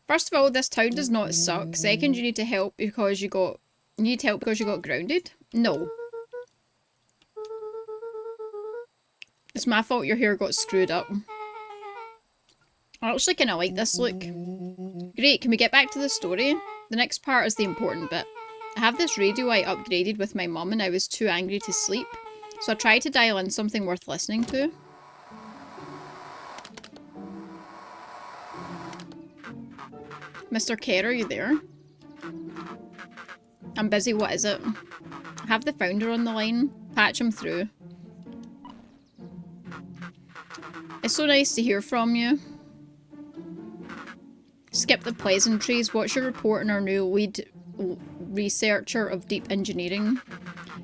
First of all, this town does not suck. Second, you need help because you got grounded. No. It's my fault your hair got screwed up. I actually kind of like this look. Great, can we get back to the story? The next part is the important bit. I have this radio I upgraded with my mum and I was too angry to sleep. So I tried to dial in something worth listening to. Mr. Kerr, are you there? I'm busy, what is it? I have the founder on the line. Patch him through. It's so nice to hear from you. Skip the pleasantries. What's your report on our new lead researcher of deep engineering?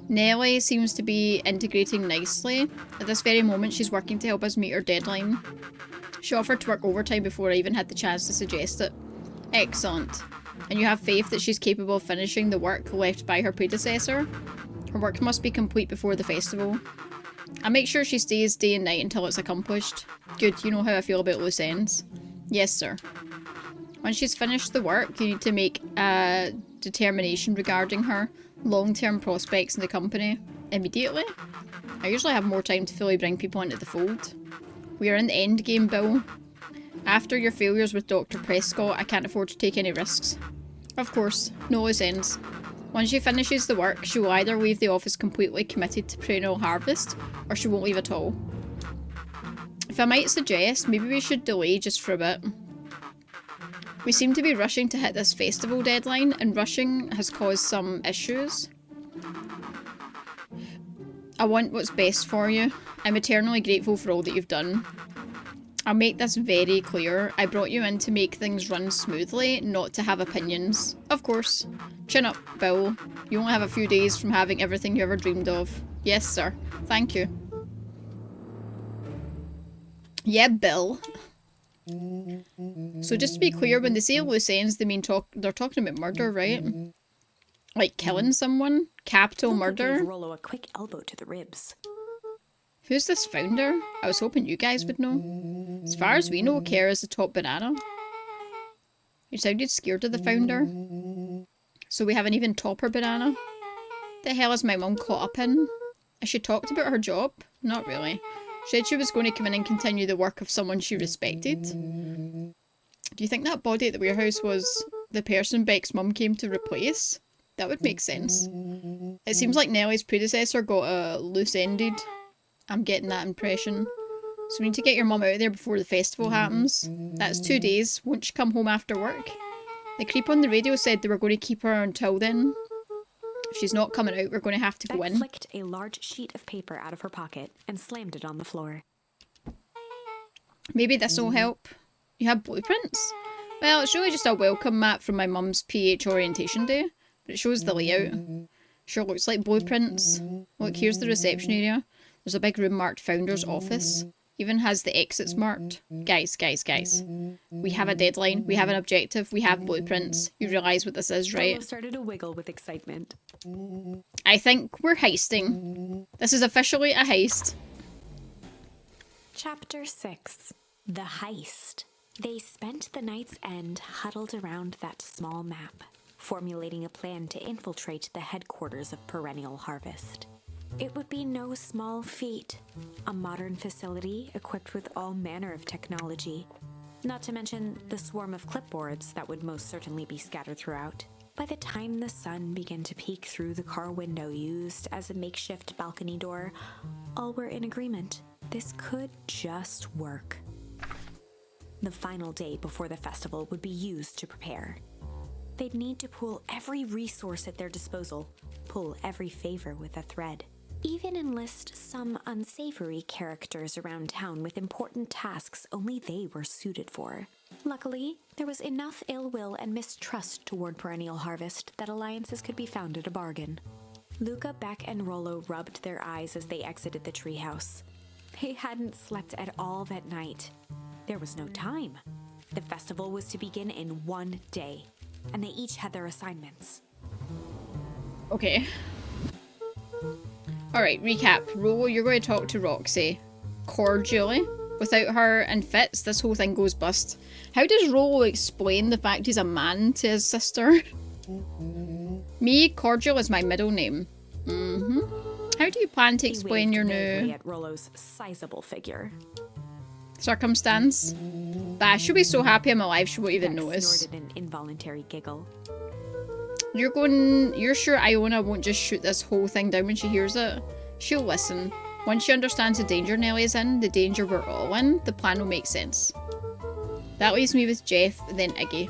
Nellie seems to be integrating nicely. At this very moment, she's working to help us meet our deadline. She offered to work overtime before I even had the chance to suggest it. Excellent. And you have faith that she's capable of finishing the work left by her predecessor? Her work must be complete before the festival. I'll make sure she stays day and night until it's accomplished. Good, you know how I feel about loose ends. Yes, sir. Once she's finished the work, you need to make a determination regarding her long-term prospects in the company immediately. I usually have more time to fully bring people into the fold. We are in the end game, Bill. After your failures with Dr. Prescott, I can't afford to take any risks. Of course, no loose ends. Once she finishes the work, she will either leave the office completely committed to perennial harvest, or she won't leave at all. If I might suggest, maybe we should delay just for a bit. We seem to be rushing to hit this festival deadline, and rushing has caused some issues. I want what's best for you. I'm eternally grateful for all that you've done. I'll make this very clear. I brought you in to make things run smoothly, not to have opinions. Of course. Chin up, Bill. You only have a few days from having everything you ever dreamed of. Yes, sir. Thank you. Yeah, Bill. So just to be clear, when they say loose ends, they mean they're talking about murder, right? Like killing someone? Capital murder? Gave Rollo a quick elbow to the ribs. Who's this founder? I was hoping you guys would know. As far as we know, Kerr is the top banana. You sounded scared of the founder. So we have an even topper banana? The hell is my mum caught up in? Has she talked about her job? Not really. She said she was going to come in and continue the work of someone she respected. Do you think that body at the warehouse was the person Beck's mum came to replace? That would make sense. It seems like Nellie's predecessor got loose-ended. I'm getting that impression. So we need to get your mum out of there before the festival happens. That's 2 days. Won't she come home after work? The creep on the radio said they were going to keep her until then. If she's not coming out, we're going to have to go in. Beck flicked a large sheet of paper out of her pocket and slammed it on the floor. Maybe this will help. You have blueprints? Well, it's really just a welcome mat from my mum's PH orientation day, but it shows the layout. Sure looks like blueprints. Look, here's the reception area. There's a big room marked Founder's Office. Even has the exits marked. Guys. We have a deadline. We have an objective. We have blueprints. You realise what this is, right? Rollo started to wiggle with excitement. I think we're heisting. This is officially a heist. Chapter 6. The Heist. They spent the night's end huddled around that small map, formulating a plan to infiltrate the headquarters of Perennial Harvest. It would be no small feat. A modern facility equipped with all manner of technology. Not to mention the swarm of clipboards that would most certainly be scattered throughout. By the time the sun began to peek through the car window used as a makeshift balcony door, all were in agreement. This could just work. The final day before the festival would be used to prepare. They'd need to pool every resource at their disposal, pull every favor with a thread. Even enlist some unsavory characters around town with important tasks only they were suited for. Luckily, there was enough ill will and mistrust toward Perennial Harvest that alliances could be found at a bargain. Luca, Beck, and Rollo rubbed their eyes as they exited the treehouse. They hadn't slept at all that night. There was no time. The festival was to begin in 1 day, and they each had their assignments. Okay. Alright, recap. Rollo, you're going to talk to Roxy. Cordially. Without her and Fitz, this whole thing goes bust. How does Rollo explain the fact he's a man to his sister? Me, Cordial is my middle name. How do you plan to explain your new at Rollo's sizable figure. circumstance? Bah, she'll be so happy I'm alive she won't even Vex notice. snorted an involuntary giggle. You're sure Iona won't just shoot this whole thing down when she hears it? She'll listen. Once she understands the danger Nellie is in, the danger we're all in, the plan will make sense. That leaves me with Jeff, then Iggy.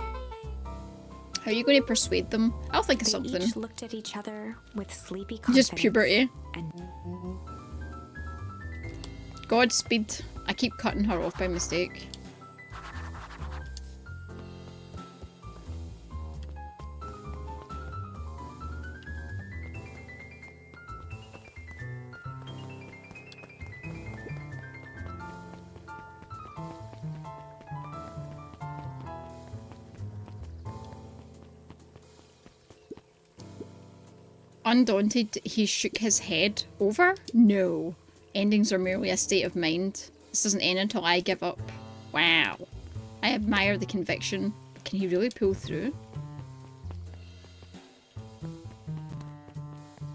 How are you going to persuade them? I'll think of something. They each looked at each other with sleepy confidence. Just puberty. And Godspeed. I keep cutting her off by mistake. Undaunted, he shook his head. Over? No. Endings are merely a state of mind. This doesn't end until I give up. Wow. I admire the conviction. Can he really pull through?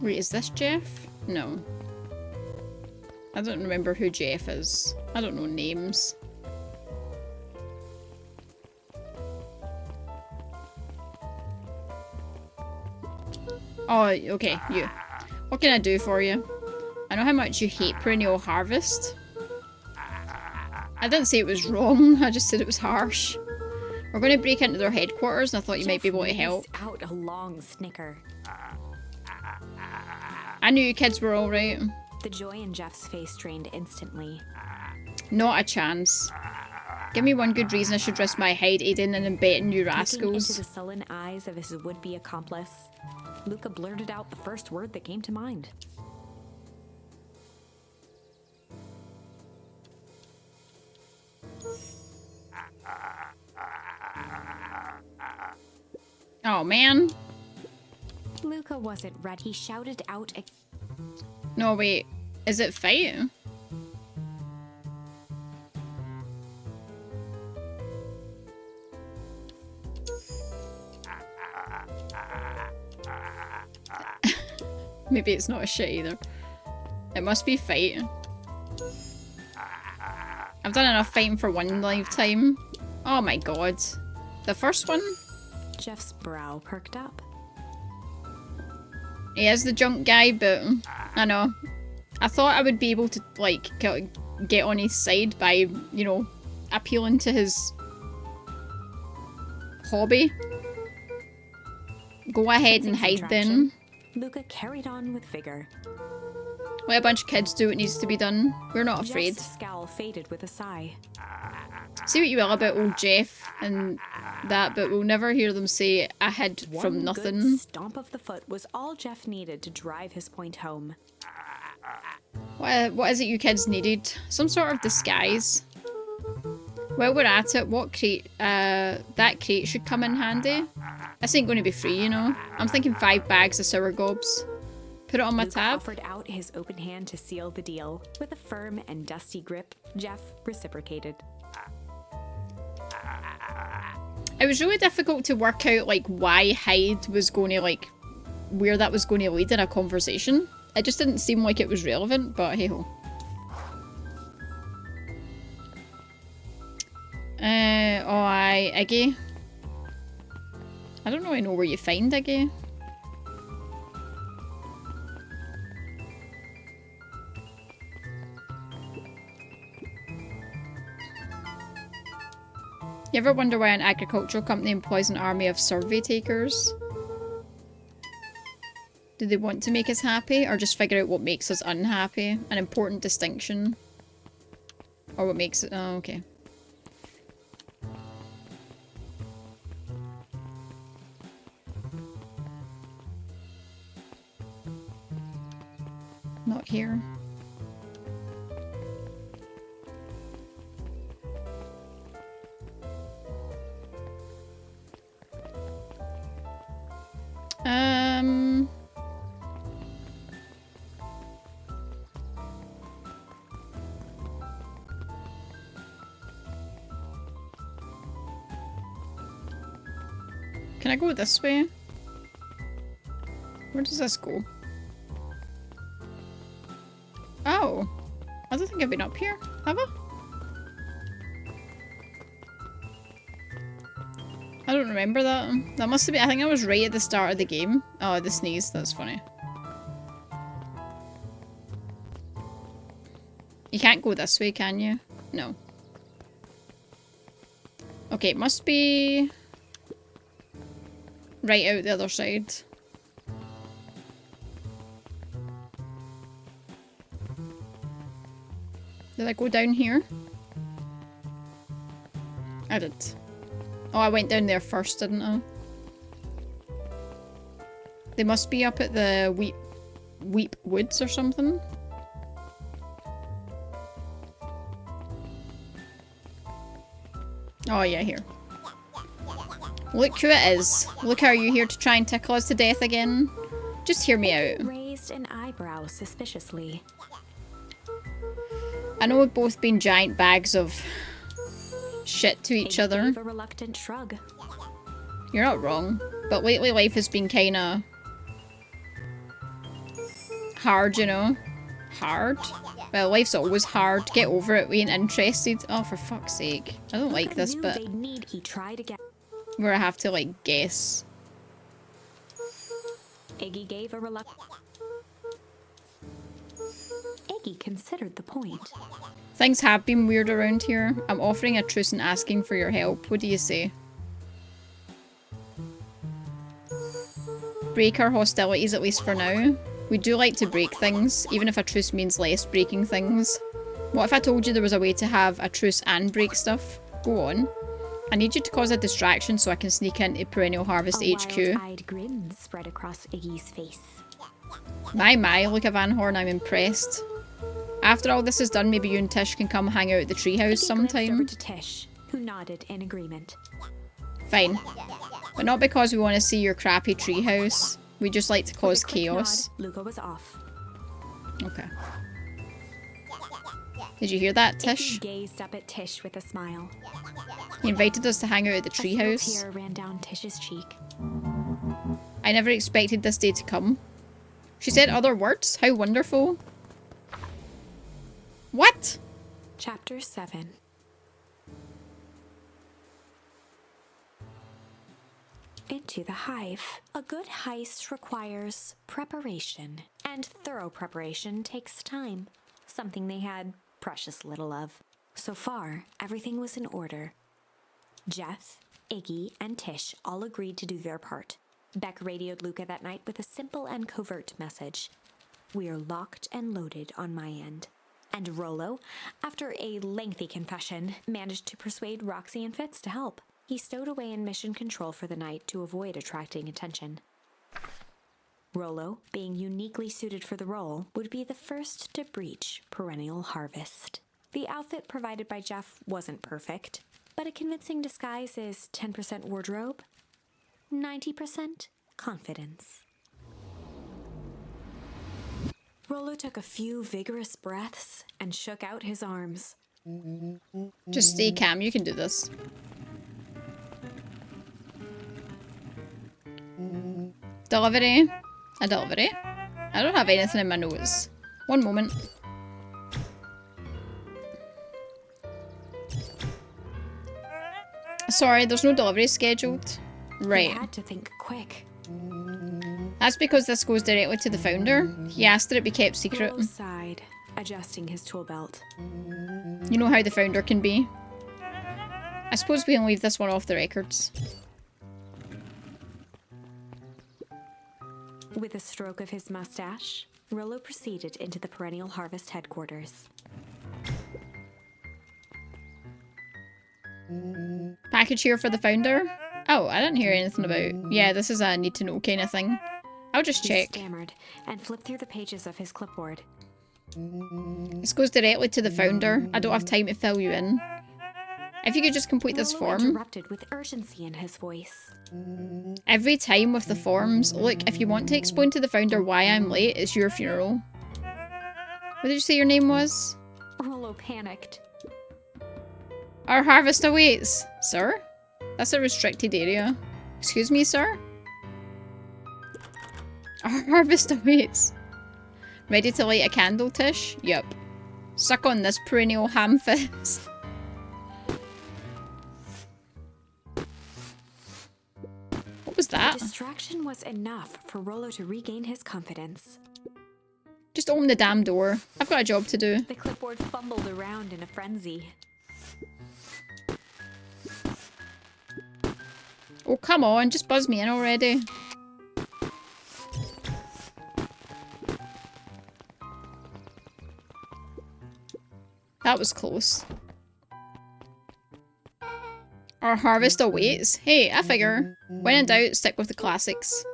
Wait, is this Jeff? No. I don't remember who Jeff is. I don't know names. Oh, okay, you. What can I do for you? I know how much you hate perennial harvest. I didn't say it was wrong, I just said it was harsh. We're going to break into their headquarters and I thought you might be able to help. out a long snicker. I knew you kids were alright. The joy in Jeff's face drained instantly. Not a chance. Give me one good reason I should risk my hide aiding and abetting you Looking rascals. into the sullen eyes of his would-be accomplice, Luca blurted out the first word that came to mind. Oh man. Luca wasn't ready. He shouted out No, wait. Is it fight? Maybe it's not a shit either. It must be fight. I've done enough fighting for one lifetime. Oh my god. The first one? Jeff's brow perked up. He is the junk guy, but I know. I thought I would be able to, like, get on his side by, you know, appealing to his hobby. Go ahead and hide then. Luca carried on with vigor. Let a bunch of kids do what needs to be done. We're not afraid. Jeff's scowl faded with a sigh. See what you will about old Jeff and that, but we'll never hear them say, I hid from One nothing. good stomp of the foot was all Jeff needed to drive his point home. What is it you kids needed? Some sort of disguise. While we're at it, what crate, that crate should come in handy. This ain't going to be free, you know. I'm thinking 5 bags of sour gobs. Put it on my Luca tab. offered out his open hand to seal the deal. With a firm and dusty grip, Jeff reciprocated. It was really difficult to work out, like, why Hyde was going to, like, where that was going to lead in a conversation. It just didn't seem like it was relevant, but hey-ho. Oh, aye, Iggy. I don't really know where you find Iggy. You ever wonder why an agricultural company employs an army of survey takers? Do they want to make us happy, or just figure out what makes us unhappy? An important distinction. Or what makes it... Oh, okay. Not here. Can I go this way? Where does this go? Oh. I don't think I've been up here. Have I? I don't remember that. That must have been- I think I was right at the start of the game. Oh, the sneeze. That's funny. You can't go this way, can you? No. Okay, it must be... right out the other side. Did I go down here? I did. Oh, I went down there first, didn't I? They must be up at the Weep Woods or something. Oh yeah, here. Look who it is. Look, are you here to try and tickle us to death again? Just hear me out. Raised an eyebrow suspiciously. I know we've both been giant bags of shit to each other. Gave a reluctant shrug. You're not wrong. But lately life has been kinda... hard, you know? Hard? Well, life's always hard. Get over it. We ain't interested. Oh, for fuck's sake. I don't like this bit. He tried again. Where I have to, like, guess. Iggy gave a reluctant... Iggy considered the point. Things have been weird around here. I'm offering a truce and asking for your help. What do you say? Break our hostilities, at least for now. We do like to break things, even if a truce means less breaking things. What if I told you there was a way to have a truce and break stuff? Go on. I need you to cause a distraction so I can sneak into Perennial Harvest HQ. A wild-eyed grin spread across Iggy's face. My, look at Van Horn, I'm impressed. After all this is done, maybe you and Tish can come hang out at the treehouse sometime. Over to Tish, who nodded in agreement. Fine. But not because we want to see your crappy treehouse. We just like to cause chaos. Nod, Luca was off. Okay. Did you hear that, Tish? He gazed up at Tish with a smile. He invited us to hang out at the A single treehouse. tear ran down Tish's cheek. I never expected this day to come. She said other words? How wonderful. What? Chapter 7. Into the hive. A good heist requires preparation, and thorough preparation takes time, something they had precious little of. So far, everything was in order. Jeff, Iggy, and Tish all agreed to do their part. Beck radioed Luca that night with a simple and covert message. We are locked and loaded on my end. And Rollo, after a lengthy confession, managed to persuade Roxy and Fitz to help. He stowed away in mission control for the night to avoid attracting attention. Rollo, being uniquely suited for the role, would be the first to breach Perennial Harvest. The outfit provided by Jeff wasn't perfect, but a convincing disguise is 10% wardrobe, 90% confidence. Rollo took a few vigorous breaths and shook out his arms. Just stay calm, you can do this. Delivery. A delivery. I don't have anything in my nose. One moment. Sorry, there's no delivery scheduled. Right. He had to think quick. That's because this goes directly to the founder. He asked that it be kept secret. Rollo sighed, adjusting his tool belt. You know how the founder can be. I suppose we can leave this one off the records. With a stroke of his mustache, Rollo proceeded into the Perennial Harvest headquarters. Package here for the founder? Oh, I didn't hear anything about... Yeah, this is a need to know kind of thing. I'll just check. He stammered and flipped through the pages of his clipboard. This goes directly to the founder. I don't have time to fill you in. If you could just complete this Rollo form. interrupted with urgency in his voice. Every time with the forms. Look, if you want to explain to the founder why I'm late, it's your funeral. What did you say your name was? Rollo panicked. Our harvest awaits. Sir? That's a restricted area. Excuse me, sir? Our harvest awaits. Ready to light a candle, Tish? Yup. Suck on this perennial ham fist. What was that? The distraction was enough for Rollo to regain his confidence. Just open the damn door. I've got a job to do. The clipboard fumbled around in a frenzy. Oh, come on. Just buzz me in already. That was close. Our harvest awaits. Hey, I figure. When in doubt, stick with the classics.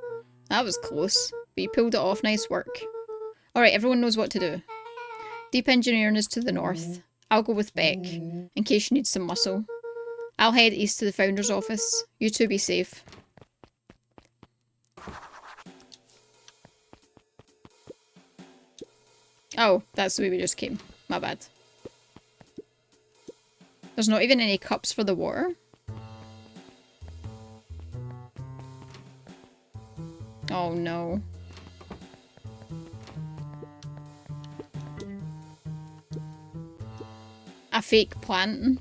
That was close, but you pulled it off. Nice work. Alright, everyone knows what to do. Deep engineering is to the north. I'll go with Beck, in case you need some muscle. I'll head east to the founder's office. You two be safe. Oh, that's the way we just came. My bad. There's not even any cups for the water. Oh no. A fake plant.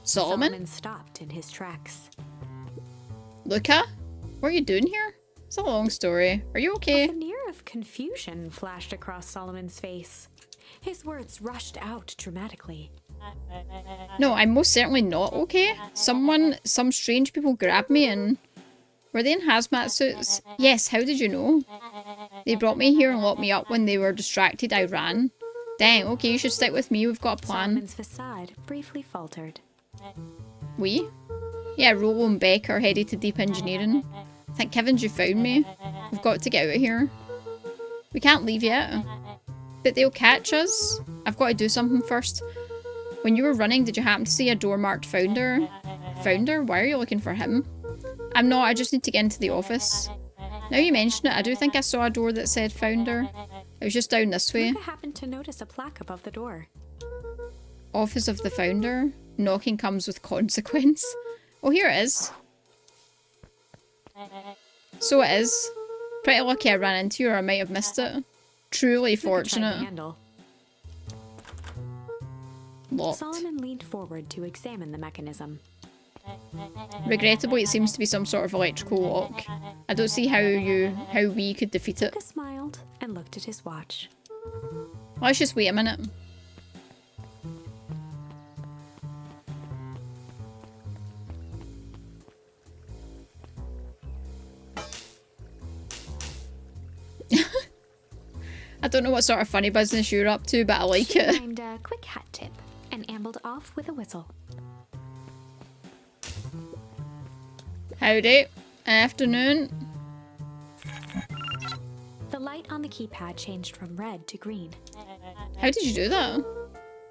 Solomon stopped in his tracks. Luca? What are you doing here? It's a long story. Are you okay? A veneer of confusion flashed across Solomon's face. His words rushed out dramatically. No, I'm most certainly not okay. Some strange people grabbed me and... Were they in hazmat suits? Yes, how did you know? They brought me here and locked me up when they were distracted. I ran. Dang, okay, you should stick with me. We've got a plan. Solomon's facade briefly faltered. We? Yeah, Rollo and Beck are headed to deep engineering. Thank heavens you found me. We've got to get out of here. We can't leave yet. But they'll catch us. I've got to do something first. When you were running, did you happen to see a door marked Founder? Founder? Why are you looking for him? I'm not, I just need to get into the office. Now you mention it, I do think I saw a door that said Founder. It was just down this way. Luca happened to notice a plaque above the door. Office of the Founder. Knocking comes with consequence. Oh, here it is. So it is. Pretty lucky I ran into you or I might have missed it. Truly fortunate. Locked. Solomon leaned forward to examine the mechanism. Regrettably, it seems to be some sort of electrical lock. I don't see how we could defeat it. Luca smiled and looked at his watch. Let's just wait a minute. I don't know what sort of funny business you're up to, but I like it. She timed a quick hat tip and ambled off with a whistle. Howdy. Afternoon. The light on the keypad changed from red to green. How did you do that?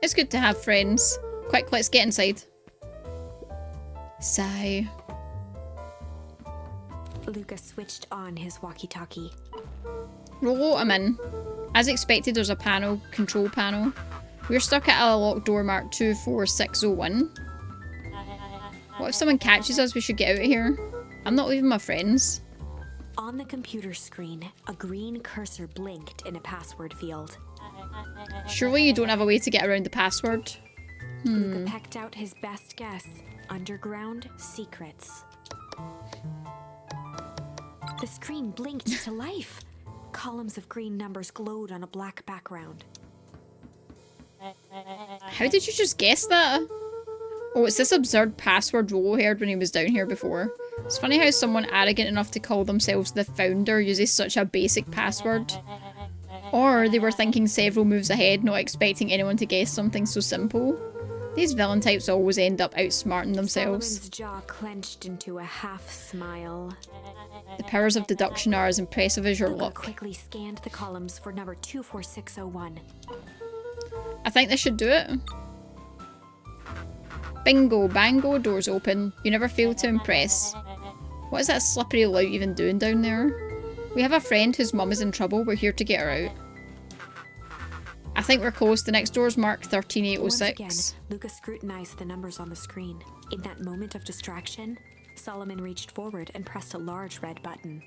It's good to have friends. Quick, let's get inside. Sigh. Luca switched on his walkie-talkie. Rollo, I'm in. As expected, there's a control panel. We're stuck at a locked door marked 24601. What if someone catches us? We should get out of here. I'm not leaving my friends. On the computer screen, a green cursor blinked in a password field. Surely you don't have a way to get around the password? Luca pecked out his best guess. Underground secrets. The screen blinked to life. Columns of green numbers glowed on a black background. How did you just guess that? Oh, it's this absurd password Rollo heard when he was down here before. It's funny how someone arrogant enough to call themselves the Founder uses such a basic password. Or they were thinking several moves ahead, not expecting anyone to guess something so simple. These villain types always end up outsmarting themselves. Solomon's jaw clenched into a half smile. The powers of deduction are as impressive as your Luca luck. quickly scanned the columns for number 24601. I think this should do it. Bingo, bango, doors open. You never fail to impress. What is that slippery lout even doing down there? We have a friend whose mum is in trouble. We're here to get her out. I think we're close. The next door's marked Once again, 13806. Lucas scrutinized the numbers on the screen. In that moment of distraction, Solomon reached forward and pressed a large red button.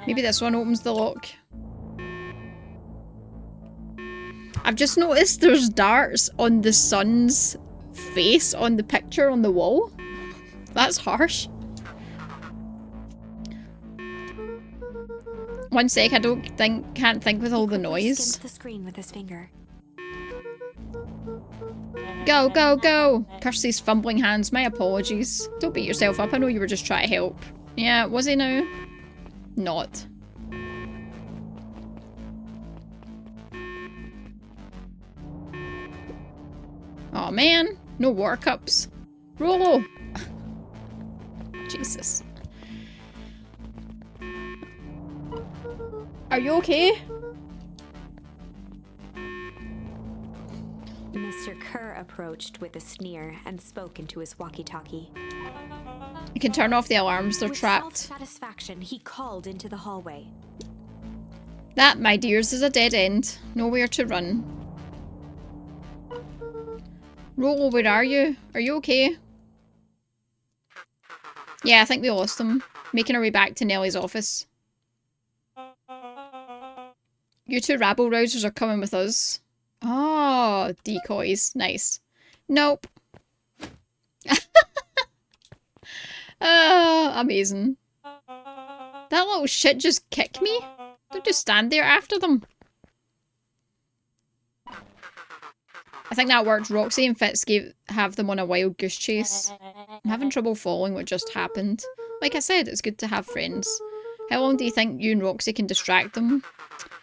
Maybe this one opens the lock. I've just noticed there's darts on the sun's face on the picture on the wall. That's harsh. One sec, I can't think with all the noise. Skimmed the screen with his finger. Go, go, go! Curse these fumbling hands, my apologies. Don't beat yourself up, I know you were just trying to help. Yeah, was he now? Not. Oh man, no water cups. Rolo! Jesus. Are you okay? Mr. Kerr approached with a sneer and spoke into his walkie-talkie. You can turn off the alarms, they're With trapped. self-satisfaction, he called into the hallway. That, my dears, is a dead end. Nowhere to run. Rolo, where are you? Are you okay? Yeah, I think we lost him. Making our way back to Nellie's office. You two rabble-rousers are coming with us. Oh, decoys. Nice. Nope. Amazing. That little shit just kicked me. Don't just stand there after them. I think that worked. Roxy and Fitz have them on a wild goose chase. I'm having trouble following what just happened. Like I said, it's good to have friends. How long do you think you and Roxy can distract them?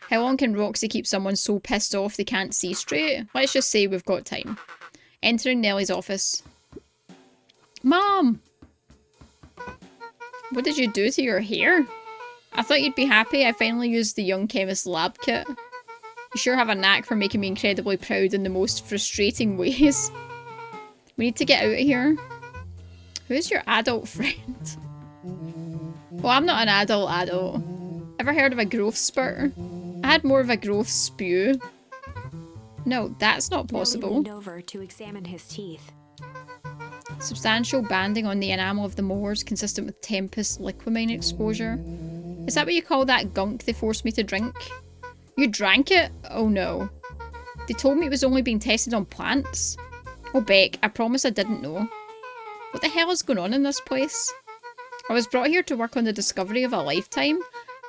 How long can Roxy keep someone so pissed off they can't see straight? Let's just say we've got time. Entering Nellie's office. Mom! What did you do to your hair? I thought you'd be happy I finally used the Young Chemist lab kit. You sure have a knack for making me incredibly proud in the most frustrating ways. We need to get out of here. Who's your adult friend? Well, I'm not an adult. Ever heard of a growth spurt? I had more of a growth spew. No, that's not possible. Nellie leaned over to examine his teeth. Substantial banding on the enamel of the molars consistent with Tempest liquamine exposure. Is that what you call that gunk they forced me to drink? You drank it? Oh no. They told me it was only being tested on plants. Oh Beck, I promise I didn't know. What the hell is going on in this place? I was brought here to work on the discovery of a lifetime.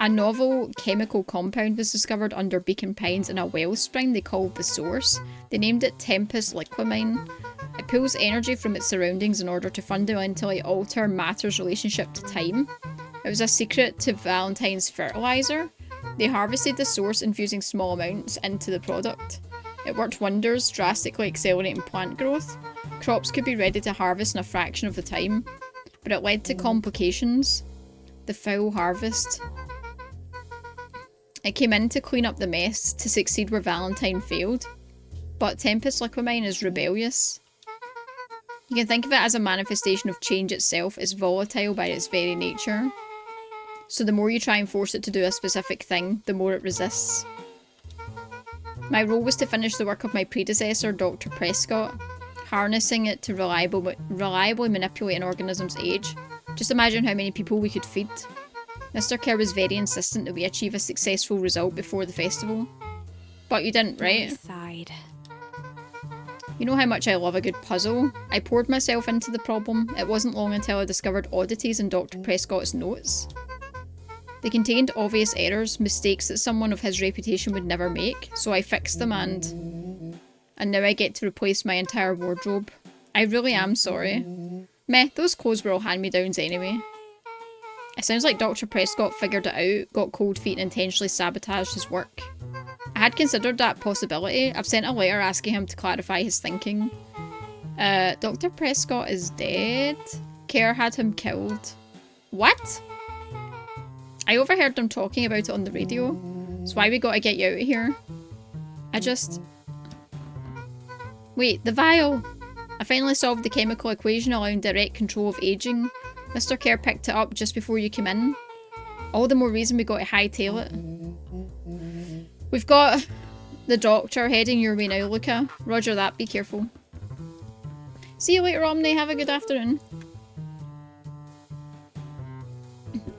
A novel chemical compound was discovered under Beacon Pines in a wellspring they called the Source. They named it Tempest liquamine. It pulls energy from its surroundings in order to fundamentally alter matter's relationship to time. It was a secret to Valentine's fertilizer. They harvested the source, infusing small amounts into the product. It worked wonders, drastically accelerating plant growth. Crops could be ready to harvest in a fraction of the time, but it led to complications. The foul harvest. It came in to clean up the mess, to succeed where Valentine failed. But Tempest liquamine is rebellious. You can think of it as a manifestation of change itself. It's volatile by its very nature. So the more you try and force it to do a specific thing, the more it resists. My role was to finish the work of my predecessor, Dr. Prescott, harnessing it to reliably manipulate an organism's age. Just imagine how many people we could feed. Mr. Kerr was very insistent that we achieve a successful result before the festival. But you didn't, right? Sighed. You know how much I love a good puzzle? I poured myself into the problem. It wasn't long until I discovered oddities in Dr. Prescott's notes. They contained obvious errors, mistakes that someone of his reputation would never make, so I fixed them and now I get to replace my entire wardrobe. I really am sorry. Meh, those clothes were all hand-me-downs anyway. It sounds like Dr. Prescott figured it out, got cold feet and intentionally sabotaged his work. I had considered that possibility. I've sent a letter asking him to clarify his thinking. Dr. Prescott is dead. Kerr had him killed. What? I overheard them talking about it on the radio. That's why we gotta get you out of here. Wait, the vial! I finally solved the chemical equation allowing direct control of aging. Mr. Kerr picked it up just before you came in. All the more reason we got to hightail it. We've got The doctor heading your way now, Luca. Roger that, be careful. See you later, Omni. Have a good afternoon.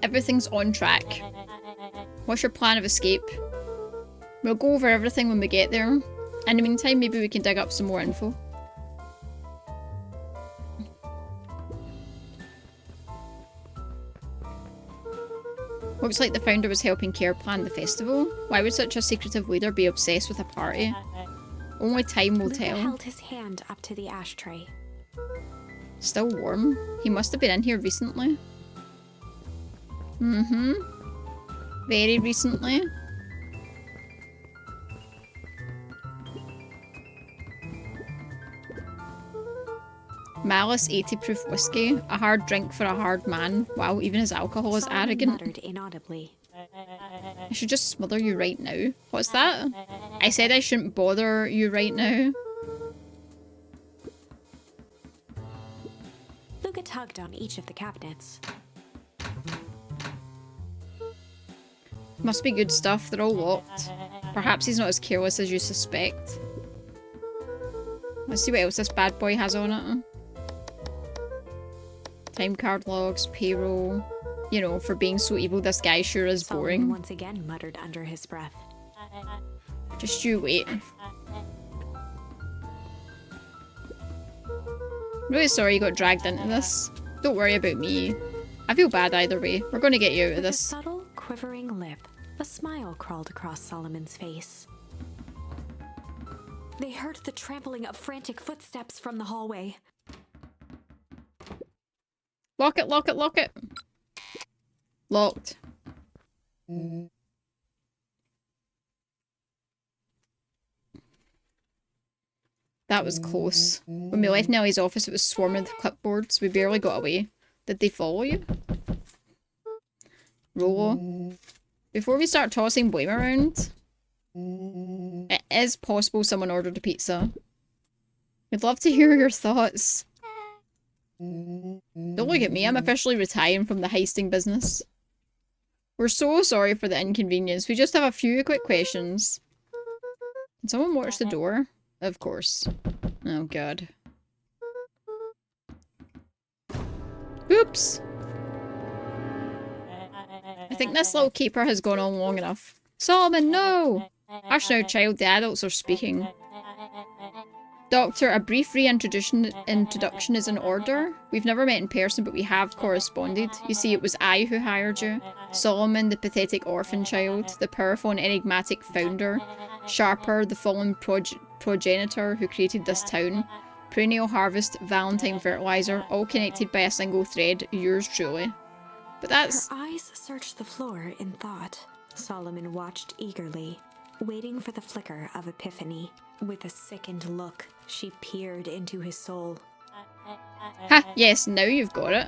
Everything's on track. What's your plan of escape? We'll go over everything when we get there. In the meantime, maybe we can dig up some more info. Looks like the founder was helping Care plan the festival. Why would such a secretive leader be obsessed with a party? Only time will Luca tell. held his hand up to the ashtray. Still warm? He must have been in here recently. Very recently. Malice 80 proof whiskey. A hard drink for a hard man. Wow, even his alcohol is Solomon arrogant. muttered inaudibly. I should just smother you right now. What's that? I said I shouldn't bother you right now. Luca tugged on each of the cabinets. Must be good stuff, they're all locked. Perhaps he's not as careless as you suspect. Let's see what else this bad boy has on it. Time card logs, payroll. You know, for being so evil, this guy sure is boring. Solomon once again muttered under his breath. Just you wait. Really sorry you got dragged into this. Don't worry about me. I feel bad either way. We're gonna get you out of With this. a subtle, quivering lip, a smile crawled across Solomon's face. They heard the trampling of frantic footsteps from the hallway. Lock it, lock it, lock it. Locked. That was close. When we left Nellie's office, it was swarming with clipboards. We barely got away. Did they follow you? Rolo. Before we start tossing blame around, it is possible someone ordered a pizza. We'd love to hear your thoughts. Don't look at me, I'm officially retiring from the heisting business. We're so sorry for the inconvenience. We just have a few quick questions. Can someone watch the door? Of course. Oh god. Oops! I think this little keeper has gone on long enough. Solomon, no! Hush now, child, the adults are speaking. Doctor, a brief reintroduction is in order. We've never met in person, but we have corresponded. You see, it was I who hired you. Solomon, the pathetic orphan child. The powerful and enigmatic founder. Sharper, the fallen progenitor who created this town. Perennial Harvest, Valentine Fertilizer, all connected by a single thread. Yours truly. But that's... Her eyes searched the floor in thought. Solomon watched eagerly, waiting for the flicker of epiphany. With a sickened look, she peered into his soul. Ha! Yes, now you've got it.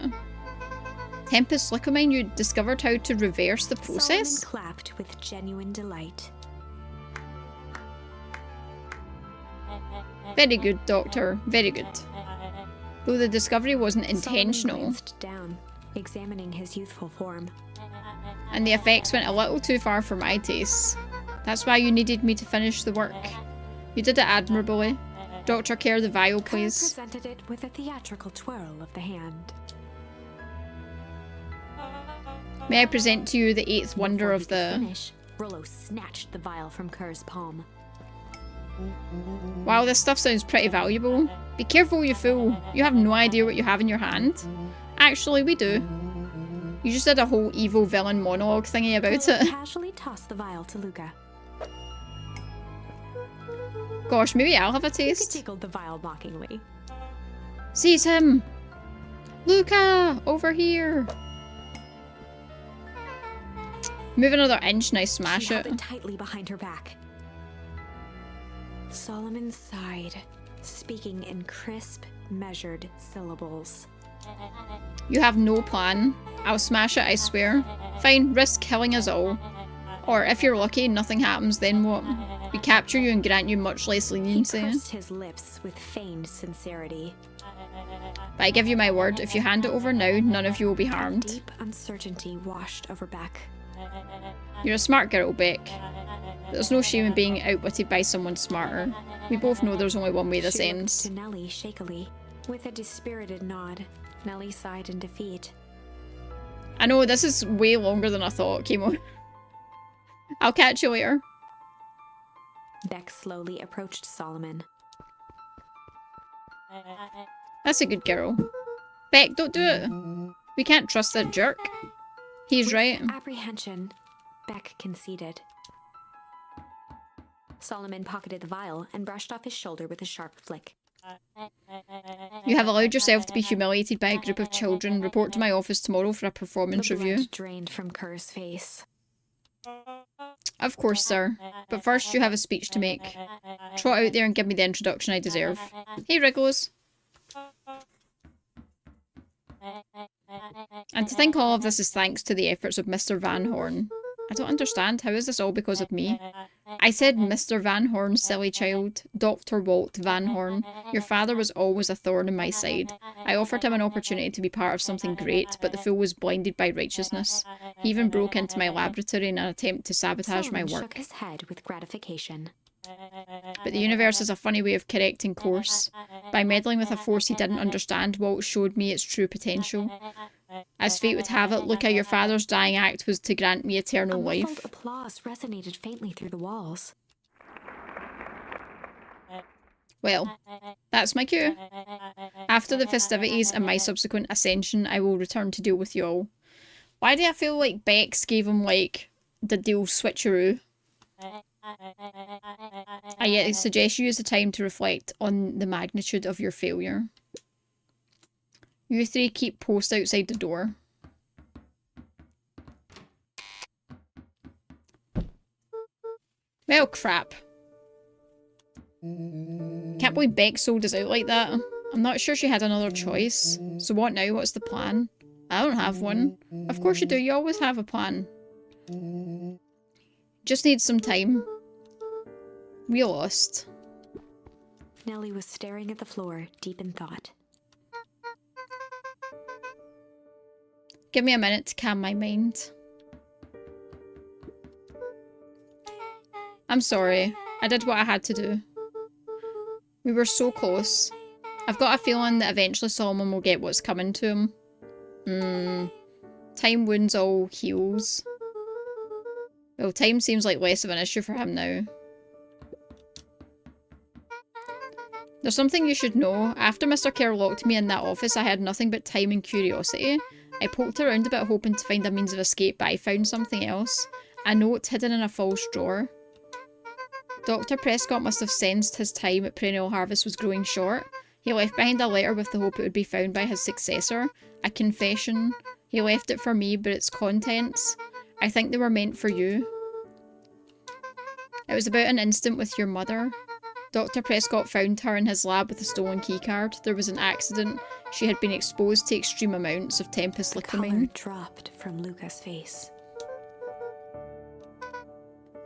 Tempest Lycomine, you discovered how to reverse the process? Solomon clapped with genuine delight. Very good, Doctor. Very good. Though the discovery wasn't intentional. Solomon glanced down, examining his youthful form. And the effects went a little too far for my tastes. That's why you needed me to finish the work. You did it admirably. Dr. Care, the vial, please. Presented it with a theatrical twirl of the hand. May I present to you the eighth wonder of the... Finish, Rollo snatched the vial from Kerr's palm. Wow, this stuff sounds pretty valuable. Be careful, you fool. You have no idea what you have in your hand. Actually, we do. You just did a whole evil villain monologue thingy about it. Casually tossed the vial to Luca. Gosh, maybe I'll have a Luca taste. tickled the vial mockingly. Seize him! Luca! Over here! Move another inch and I smash She held it. it tightly behind her back. Solomon sighed, speaking in crisp, measured syllables. You have no plan. I'll smash it, I swear. Fine, risk killing us all. Or if you're lucky, nothing happens, then what? We capture you and grant you much less He leniency. pursed his lips with feigned sincerity. But I give you my word, if you hand it over now, none of you will be A harmed. deep uncertainty washed over Beck. You're a smart girl, Beck. But there's no shame in being outwitted by someone smarter. We both know there's only one way this She looked ends. to Nellie shakily. With a dispirited nod, Nellie sighed in defeat. I know, this is way longer than I thought, Kimo. I'll catch you later. Beck slowly approached Solomon. That's a good girl. Beck, don't do it. We can't trust that jerk. He's right. Apprehension, Beck conceded. Solomon pocketed the vial and brushed off his shoulder with a sharp flick. You have allowed yourself to be humiliated by a group of children. Report to my office tomorrow for a performance The review. blood drained from Kerr's face. Of course, sir. But first you have a speech to make. Trot out there and give me the introduction I deserve. Hey, Wriggles. And to think all of this is thanks to the efforts of Mr. Van Horn. I don't understand. How is this all because of me? I said Mr. Van Horn, silly child. Dr. Walt Van Horn. Your father was always a thorn in my side. I offered him an opportunity to be part of something great, but the fool was blinded by righteousness. He even broke into my laboratory in an attempt to sabotage my Solomon work. shook his head with gratification. But the universe has a funny way of correcting course. By meddling with a force he didn't understand, Walt showed me its true potential. As fate would have it, look how your father's dying act was to grant me eternal A muffled life. applause resonated faintly through the walls. Well, that's my cue. After the festivities and my subsequent ascension, I will return to deal with you all. Why do I feel like Bex gave him, like, the deal switcheroo? I yet suggest you use the time to reflect on the magnitude of your failure. You three keep post outside the door. Well, crap. Can't believe Bex sold us out like that. I'm not sure she had another choice. So what now? What's the plan? I don't have one. Of course you do. You always have a plan. Just need some time. We lost. Nellie was staring at the floor, deep in thought. Give me a minute to calm my mind. I'm sorry. I did what I had to do. We were so close. I've got a feeling that eventually Solomon will get what's coming to him. Time wounds all heals. Well, time seems like less of an issue for him now. There's something you should know. After Mr. Kerr locked me in that office, I had nothing but time and curiosity. I poked around a bit hoping to find a means of escape, but I found something else. A note hidden in a false drawer. Dr. Prescott must have sensed his time at Perennial Harvest was growing short. He left behind a letter with the hope it would be found by his successor. A confession. He left it for me, but its contents, I think they were meant for you. It was about an incident with your mother. Dr. Prescott found her in his lab with a stolen keycard. There was an accident. She had been exposed to extreme amounts of Tempest The color Liquamine. dropped from Luca's face.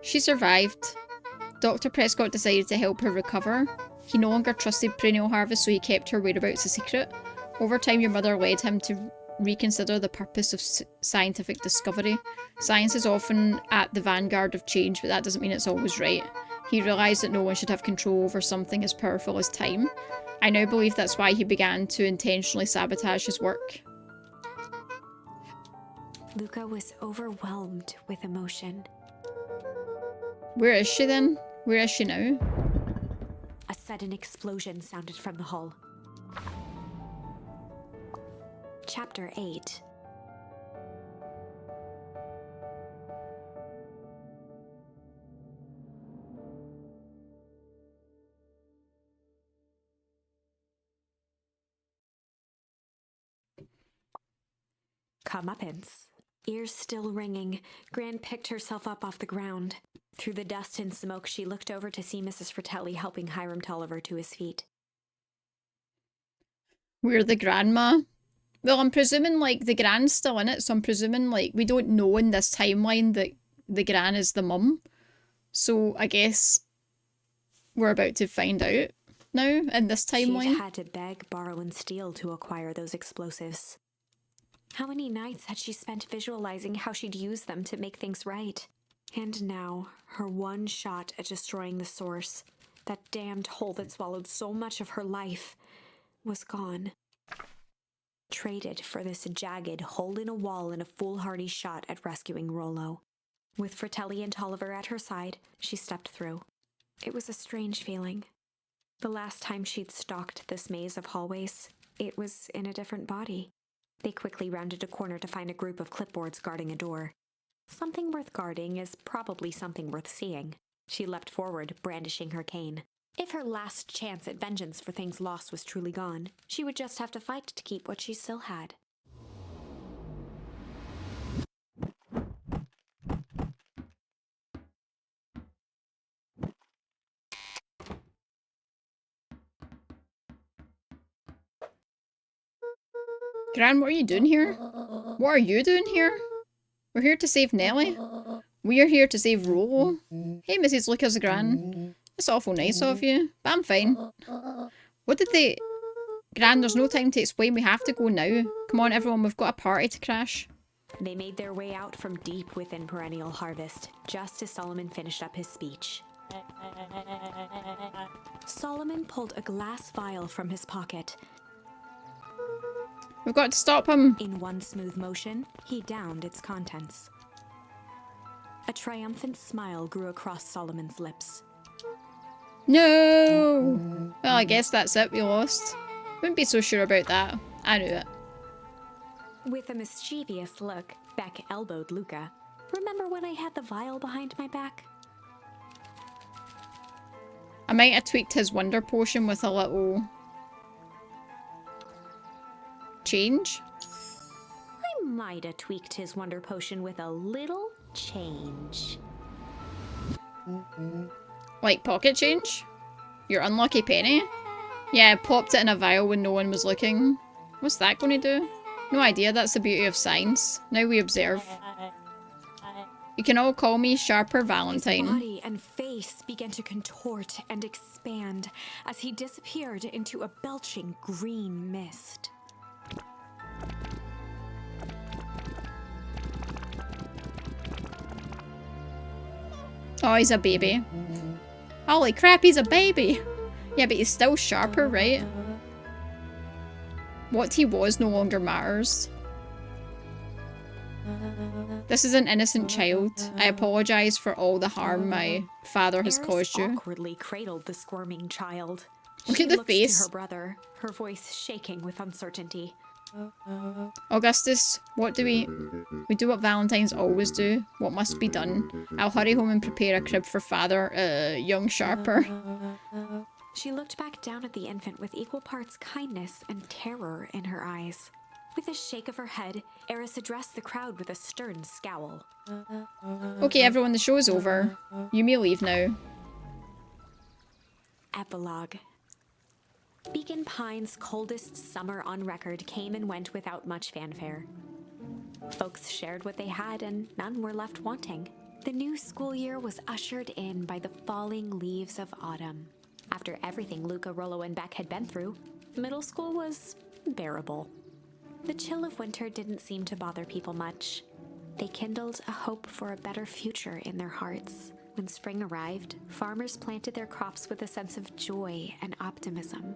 She survived. Dr. Prescott decided to help her recover. He no longer trusted Perennial Harvest, so he kept her whereabouts a secret. Over time, your mother led him to reconsider the purpose of scientific discovery. Science is often at the vanguard of change, but that doesn't mean it's always right. He realised that no one should have control over something as powerful as time. I now believe that's why he began to intentionally sabotage his work. Luca was overwhelmed with emotion. Where is she then? Where is she now? A sudden explosion sounded from the hull. Chapter 8. Comeuppance. Ears still ringing, Gran picked herself up off the ground. Through the dust and smoke, she looked over to see Mrs. Fratelli helping Hiram Tolliver to his feet. We're the grandma. Well, I'm presuming, like, the Gran's still in it, so I'm presuming, like, we don't know in this timeline that the Gran is the mum. So, I guess we're about to find out now, in this timeline. She'd had to beg, borrow, and steal to acquire those explosives. How many nights had she spent visualizing how she'd use them to make things right? And now, her one shot at destroying the source, that damned hole that swallowed so much of her life, was gone. Traded for this jagged hole in a wall and a foolhardy shot at rescuing Rollo. With Fratelli and Tolliver at her side, she stepped through. It was a strange feeling. The last time she'd stalked this maze of hallways, it was in a different body. They quickly rounded a corner to find a group of clipboards guarding a door. Something worth guarding is probably something worth seeing. She leapt forward, brandishing her cane. If her last chance at vengeance for things lost was truly gone, she would just have to fight to keep what she still had. Gran, what are you doing here? What are you doing here? We're here to save Nellie. We are here to save Rollo. Hey, Mrs. Lucas Gran. That's awful nice of you, but I'm fine. What did they... Gran, there's no time to explain. We have to go now. Come on, everyone. We've got a party to crash. They made their way out from deep within Perennial Harvest, just as Solomon finished up his speech. Solomon pulled a glass vial from his pocket. We've got to stop him. In one smooth motion, he downed its contents. A triumphant smile grew across Solomon's lips. No! Well, I guess that's it. We lost. Wouldn't be so sure about that. I knew it. With a mischievous look, Beck elbowed Luca. Remember when I had the vial behind my back? I might have tweaked his wonder potion with a little... change? I might have tweaked his wonder potion with a little change. Like pocket change? Your unlucky penny? Yeah, I popped it in a vial when no one was looking. What's that going to do? No idea, that's the beauty of science. Now we observe. You can all call me Sharper Valentine. His body and face began to contort and expand as he disappeared into a belching green mist. Oh, he's a baby. Holy crap, he's a baby! Yeah, but he's still Sharper, right? What he was no longer matters. This is an innocent child. I apologize for all the harm my father has caused you. Awkwardly cradled the squirming child. Look at the face. To her brother, her voice shaking with uncertainty. Augustus, what do we do what Valentines always do. What must be done? I'll hurry home and prepare a crib for father, young Sharper. She looked back down at the infant with equal parts kindness and terror in her eyes. With a shake of her head, Eris addressed the crowd with a stern scowl. Okay, everyone, the show's over. You may leave now. Epilogue. Beacon Pine's coldest summer on record came and went without much fanfare. Folks shared what they had and none were left wanting. The new school year was ushered in by the falling leaves of autumn. After everything Luca, Rollo, and Beck had been through, middle school was bearable. The chill of winter didn't seem to bother people much. They kindled a hope for a better future in their hearts. When spring arrived, farmers planted their crops with a sense of joy and optimism.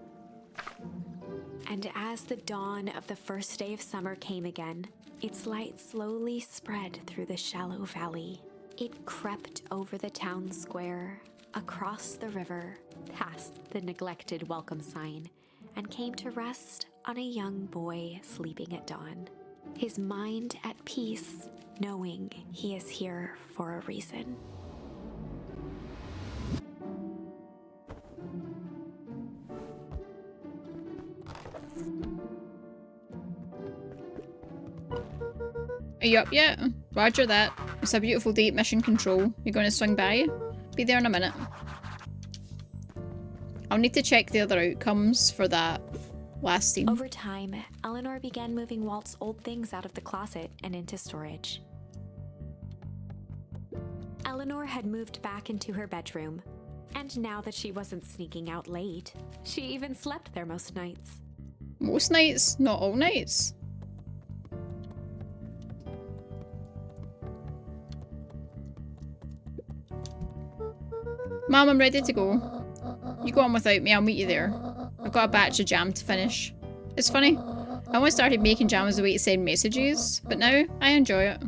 And as the dawn of the first day of summer came again, its light slowly spread through the shallow valley. It crept over the town square, across the river, past the neglected welcome sign, and came to rest on a young boy sleeping at dawn, his mind at peace, knowing he is here for a reason. Are you up yet? Roger that. It's a beautiful day at Mission Control. You're going to swing by? Be there in a minute. I'll need to check the other outcomes for that last scene. Over time, Eleanor began moving Walt's old things out of the closet and into storage. Eleanor had moved back into her bedroom, and now that she wasn't sneaking out late, she even slept there most nights. Most nights? Not all nights? Mom, I'm ready to go. You go on without me, I'll meet you there. I've got a batch of jam to finish. It's funny. I only started making jam as a way to send messages, but now I enjoy it.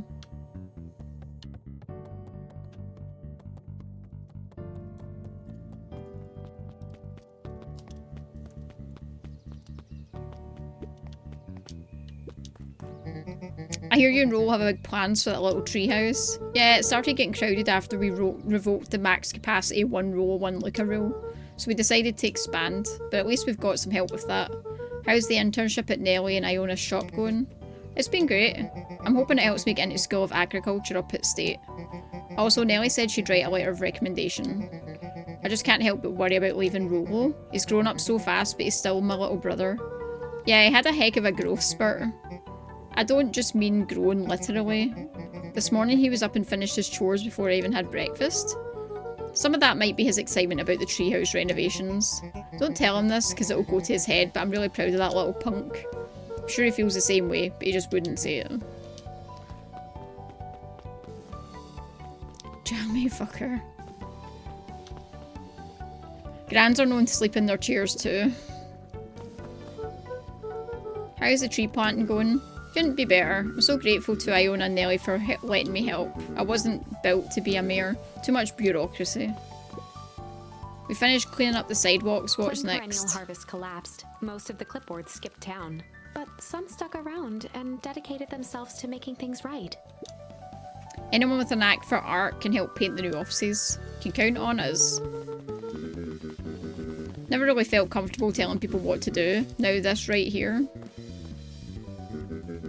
I hear you and Roll have big plans for that little treehouse. Yeah, it started getting crowded after we revoked the max capacity 1 roll, 1 Luca rule. So we decided to expand, but at least we've got some help with that. How's the internship at Nellie and Iona's shop going? It's been great. I'm hoping it helps me get into School of Agriculture up at State. Also, Nellie said she'd write a letter of recommendation. I just can't help but worry about leaving Rolo. He's grown up so fast, but he's still my little brother. Yeah, he had a heck of a growth spurt. I don't just mean grown literally. This morning he was up and finished his chores before I even had breakfast. Some of that might be his excitement about the treehouse renovations. Don't tell him this because it'll go to his head, but I'm really proud of that little punk. I'm sure he feels the same way, but he just wouldn't say it. Jammy fucker. Grands are known to sleep in their chairs too. How's the tree planting going? Couldn't be better. I'm so grateful to Iona and Nellie for letting me help. I wasn't built to be a mayor. Too much bureaucracy. We finished cleaning up the sidewalks. What's When next? Perennial Harvest collapsed, most of the clipboards skipped town. But some stuck around and dedicated themselves to making things right. Anyone with a knack for art can help paint the new offices. Can count on us. Never really felt comfortable telling people what to do. Now this right here.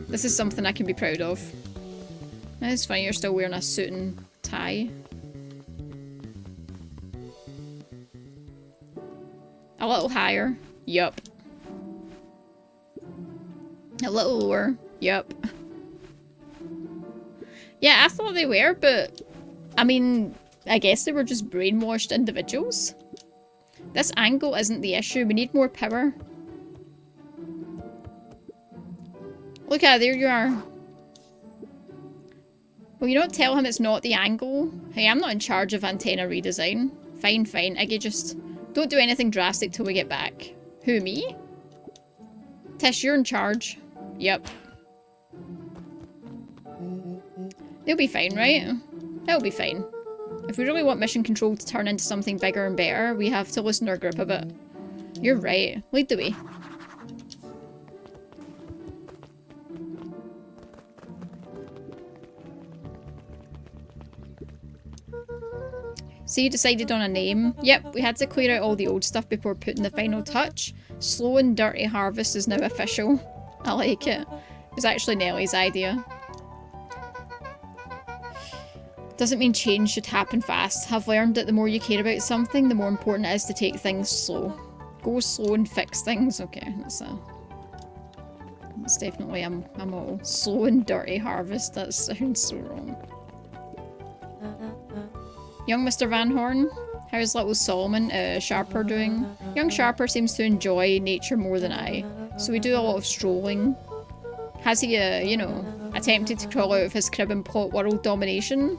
This is something I can be proud of. It's funny you're still wearing a suit and tie. A little higher. Yup. A little lower. Yup. Yeah, I thought they were, but I mean, I guess they were just brainwashed individuals. This angle isn't the issue. We need more power. Look at there you are. Well, you don't tell him it's not the angle. Hey, I'm not in charge of antenna redesign. Fine, fine. Iggy, just don't do anything drastic till we get back. Who, me? Tish, you're in charge. Yep. They'll be fine, right? They'll be fine. If we really want mission control to turn into something bigger and better, we have to loosen our grip a bit. You're right. Lead the way. So you decided on a name. Yep, we had to clear out all the old stuff before putting the final touch. Slow and Dirty Harvest is now official. I like it. It was actually Nellie's idea. Doesn't mean change should happen fast. I've learned that the more you care about something, the more important it is to take things slow. Go slow and fix things. Okay, that's definitely a motto. Slow and Dirty Harvest. That sounds so wrong. Young Mr. Van Horn, how's little Solomon, Sharper doing? Young Sharper seems to enjoy nature more than I, so we do a lot of strolling. Has he, you know, attempted to crawl out of his crib and plot world domination?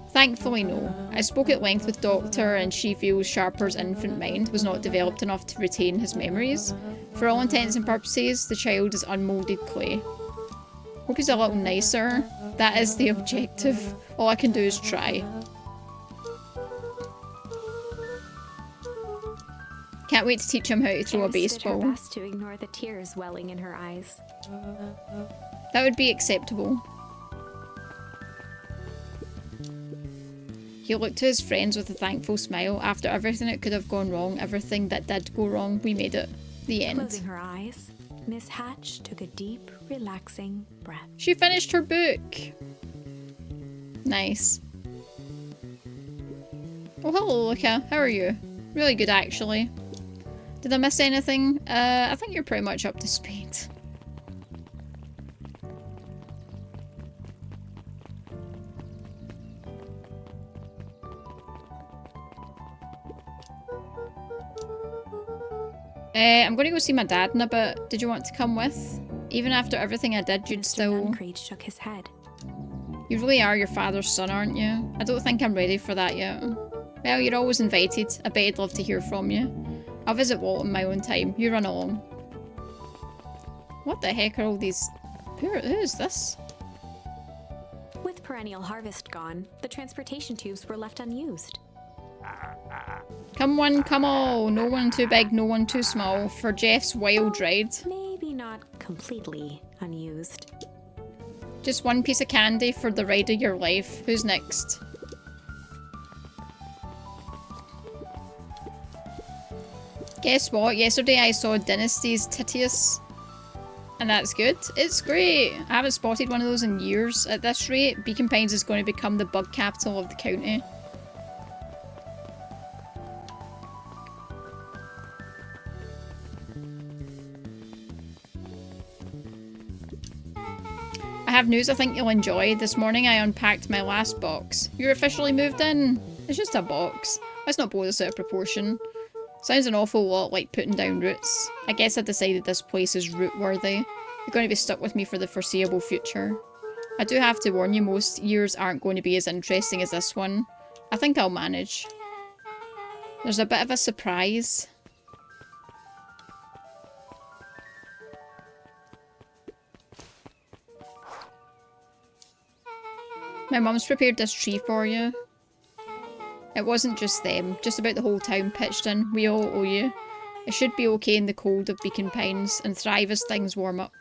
Thankfully, no. I spoke at length with Doctor and she feels Sharper's infant mind was not developed enough to retain his memories. For all intents and purposes, the child is unmoulded clay. Hope he's a little nicer. That is the objective. All I can do is try. Can't wait to teach him how to throw a baseball. Did her best to ignore the tears welling in her eyes. That would be acceptable. He looked to his friends with a thankful smile. After everything that could have gone wrong, everything that did go wrong, we made it. The end. Closing her eyes, Miss Hatch took a deep, relaxing breath. She finished her book. Nice. Oh, hello, Luca. How are you? Really good, actually. Did I miss anything? I think you're pretty much up to speed. I'm going to go see my dad in a bit. Did you want to come with? Even after everything I did, you'd still... Nuncreed shook his head. You really are your father's son, aren't you? I don't think I'm ready for that yet. Well, you're always invited. I bet I'd love to hear from you. I'll visit Walt in my own time. You run along. What the heck are all these... Who is this? With perennial harvest gone, the transportation tubes were left unused. Come one, come all. No one too big, no one too small. For Jeff's wild ride. Maybe not completely unused. Just one piece of candy for the ride of your life. Who's next? Guess what? Yesterday I saw Dynasty's Titius. And that's good. It's great. I haven't spotted one of those in years. At this rate, Beacon Pines is going to become the bug capital of the county. I have news I think you'll enjoy. This morning I unpacked my last box. You're officially moved in. It's just a box. Let's not blow this out of proportion. Sounds an awful lot like putting down roots. I guess I decided this place is root-worthy. You're going to be stuck with me for the foreseeable future. I do have to warn you, most years aren't going to be as interesting as this one. I think I'll manage. There's a bit of a surprise. My mum's prepared this tree for you. It wasn't just them, just about the whole town pitched in. We all owe you. It should be okay in the cold of Beacon Pines and thrive as things warm up.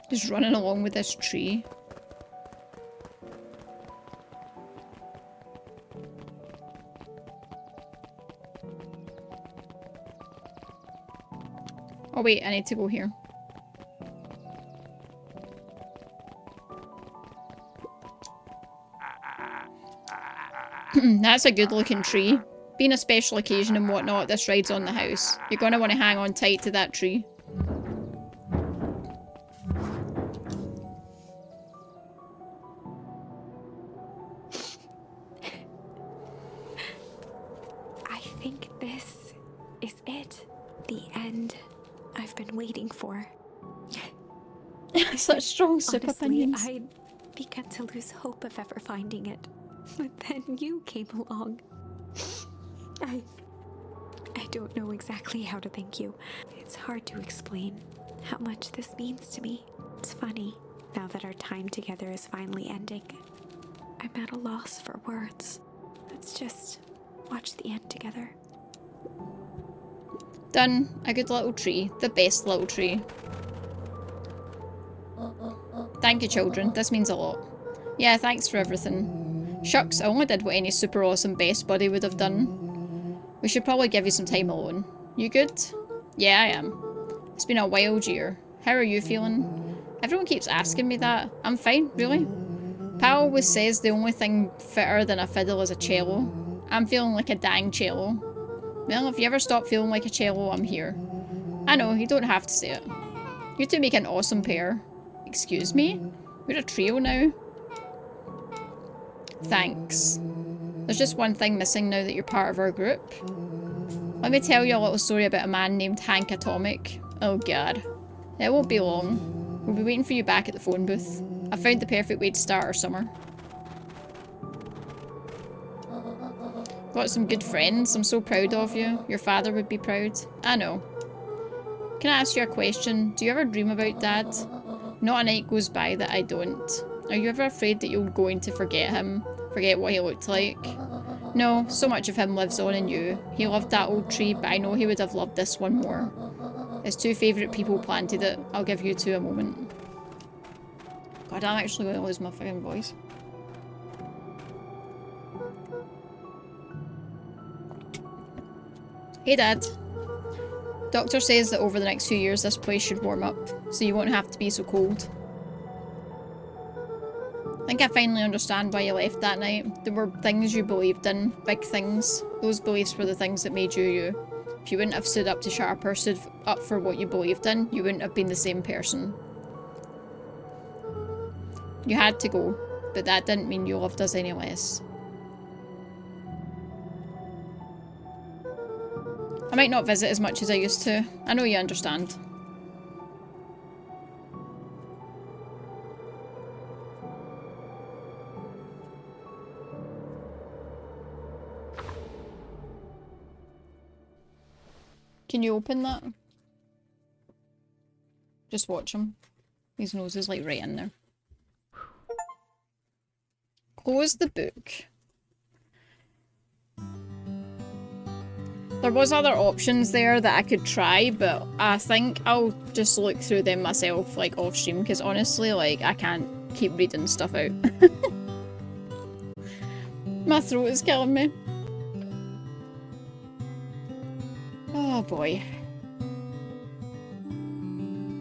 Just running along with this tree. Oh wait, I need to go here. That's a good looking tree. Being a special occasion and whatnot, this ride's on the house. You're gonna want to hang on tight to that tree. I think this is it. The end I've been waiting for. Such strong super Honestly, opinions. I began to lose hope of ever finding it. But then you came along. I don't know exactly how to thank you. It's hard to explain how much this means to me. It's funny, now that our time together is finally ending. I'm at a loss for words. Let's just watch the end together. Done. A good little tree. The best little tree. Thank you, children. This means a lot. Yeah, thanks for everything. Shucks, I only did what any super awesome best buddy would have done. We should probably give you some time alone. You good? Yeah, I am. It's been a wild year. How are you feeling? Everyone keeps asking me that. I'm fine, really. Pal always says the only thing fitter than a fiddle is a cello. I'm feeling like a dang cello. Well, if you ever stop feeling like a cello, I'm here. I know, you don't have to say it. You two make an awesome pair. Excuse me? We're a trio now? Thanks. There's just one thing missing now that you're part of our group. Let me tell you a little story about a man named Hank Atomic. Oh god. It won't be long. We'll be waiting for you back at the phone booth. I found the perfect way to start our summer. Got some good friends. I'm so proud of you. Your father would be proud. I know. Can I ask you a question? Do you ever dream about Dad? Not a night goes by that I don't. Are you ever afraid that you're going to forget him? Forget what he looked like? No, so much of him lives on in you. He loved that old tree, but I know he would have loved this one more. His two favourite people planted it. I'll give you two a moment. God, I'm actually going to lose my fucking voice. Hey Dad. Doctor says that over the next few years this place should warm up, so you won't have to be so cold. I think I finally understand why you left that night. There were things you believed in, big things. Those beliefs were the things that made you you. If you wouldn't have stood up to Sharper, stood up for what you believed in, you wouldn't have been the same person. You had to go, but that didn't mean you loved us any less. I might not visit as much as I used to. I know you understand. Can you open that? Just watch him. His nose is like right in there. Close the book. There was other options there that I could try, but I think I'll just look through them myself, like off stream, because honestly, like, I can't keep reading stuff out. My throat is killing me. Oh boy.